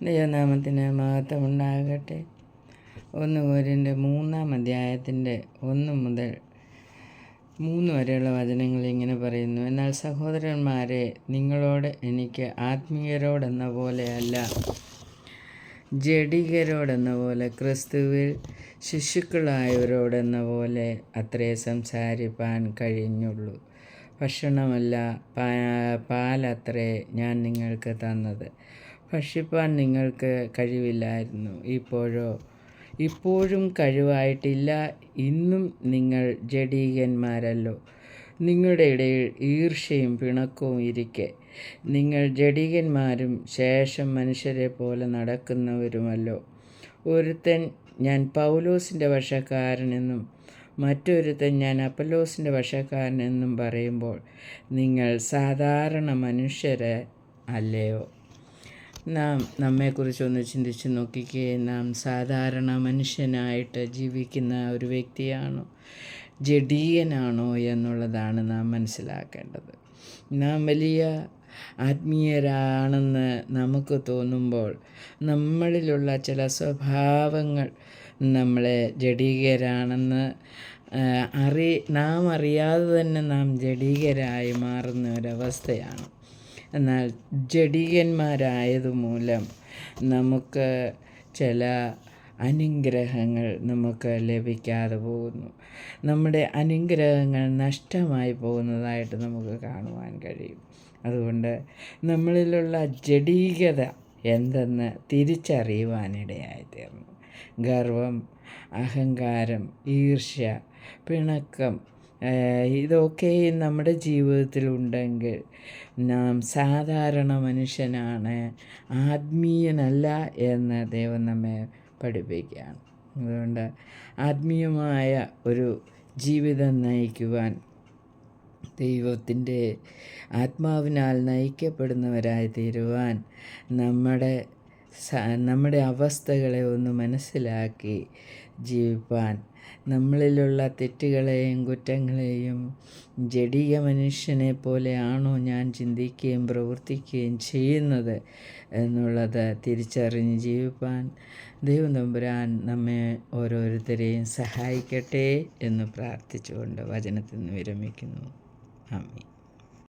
ദൈവനാമത്തിന് മഹത്വമുണ്ടാകട്ടെ. 1 കൊരിന്ത്യർ 3-ാം അധ്യായത്തിൻ്റെ 1 മുതൽ 3 വരെയുള്ള വചനങ്ങൾ ഇങ്ങനെ പറയുന്നു. എന്നാൽ സഹോദരന്മാരെ, നിങ്ങളോട് എനിക്ക് ആത്മീയരോടെന്ന പോലെയല്ല, ജഡികരോടെന്ന പോലെ, ക്രിസ്തുവിൽ ശിശുക്കളായവരോടെന്ന പോലെ അത്രേ സംസാരിപ്പാൻ കഴിഞ്ഞുള്ളൂ. ഭക്ഷണമല്ല, പാലത്രേ ഞാൻ നിങ്ങൾക്ക് തന്നത്. ഭക്ഷിപ്പാൻ നിങ്ങൾക്ക് കഴിവില്ലായിരുന്നു. ഇപ്പോഴും കഴിവായിട്ടില്ല. ഇന്നും നിങ്ങൾ ജഡികന്മാരല്ലോ. നിങ്ങളുടെ ഇടയിൽ ഈർഷ്യയും പിണക്കവും ഇരിക്കെ നിങ്ങൾ ജഡികന്മാരും ശേഷം മനുഷ്യരെ പോലെ നടക്കുന്നവരുമല്ലോ. ഒരുത്തൻ ഞാൻ പൗലോസിൻ്റെ പക്ഷക്കാരനെന്നും മറ്റൊരുത്തൻ ഞാൻ അപ്പൊല്ലോസിൻ്റെ പക്ഷക്കാരനെന്നും പറയുമ്പോൾ നിങ്ങൾ സാധാരണ മനുഷ്യരെ അല്ലയോ? നാം നമ്മെക്കുറിച്ചൊന്ന് ചിന്തിച്ച് നോക്കിക്കേ. നാം സാധാരണ മനുഷ്യനായിട്ട് ജീവിക്കുന്ന ഒരു വ്യക്തിയാണോ, ജഡീയനാണോ എന്നുള്ളതാണ് നാം മനസ്സിലാക്കേണ്ടത്. നാം വലിയ ആത്മീയരാണെന്ന് നമുക്ക് തോന്നുമ്പോൾ നമ്മളിലുള്ള ചില സ്വഭാവങ്ങൾ നമ്മളെ ജഡീകരാണെന്ന് നാം അറിയാതെ തന്നെ നാം ജഡീകരായി മാറുന്ന ഒരവസ്ഥയാണ്. എന്നാൽ ജഡികന്മാരായതുമൂലം നമുക്ക് ചില അനുഗ്രഹങ്ങൾ നമുക്ക് ലഭിക്കാതെ പോകുന്നു. നമ്മുടെ അനുഗ്രഹങ്ങൾ നഷ്ടമായി പോകുന്നതായിട്ട് നമുക്ക് കാണുവാൻ കഴിയും. അതുകൊണ്ട് നമ്മളിലുള്ള ജഡീകത എന്തെന്ന് തിരിച്ചറിയുവാനിടയായിത്തീർന്നു. ഗർവം, അഹങ്കാരം, ഈർഷ്യ, പിണക്കം ഇതൊക്കെയും നമ്മുടെ ജീവിതത്തിലുണ്ടെങ്കിൽ നാം സാധാരണ മനുഷ്യനാണ്, ആത്മീയനല്ല എന്ന് ദൈവം നമ്മെ പഠിപ്പിക്കുകയാണ്. അതുകൊണ്ട് ആത്മീയമായ ഒരു ജീവിതം നയിക്കുവാൻ, ദൈവത്തിൻ്റെ ആത്മാവിനാൽ നയിക്കപ്പെടുന്നവരായി തീരുവാൻ നമ്മുടെ അവസ്ഥകളെ ഒന്ന് മനസ്സിലാക്കി ജീവിപ്പാൻ, നമ്മളിലുള്ള തെറ്റുകളെയും കുറ്റങ്ങളെയും ജഡീക മനുഷ്യനെ പോലെയാണോ ഞാൻ ചിന്തിക്കുകയും പ്രവർത്തിക്കുകയും ചെയ്യുന്നത് എന്നുള്ളത് തിരിച്ചറിഞ്ഞ് ജീവിപ്പാൻ ദൈവം തമ്പുരാൻ നമ്മെ ഓരോരുത്തരെയും സഹായിക്കട്ടെ എന്ന് പ്രാർത്ഥിച്ചുകൊണ്ട് വചനത്തിൽ നിന്ന് വിരമിക്കുന്നു. ആമേൻ.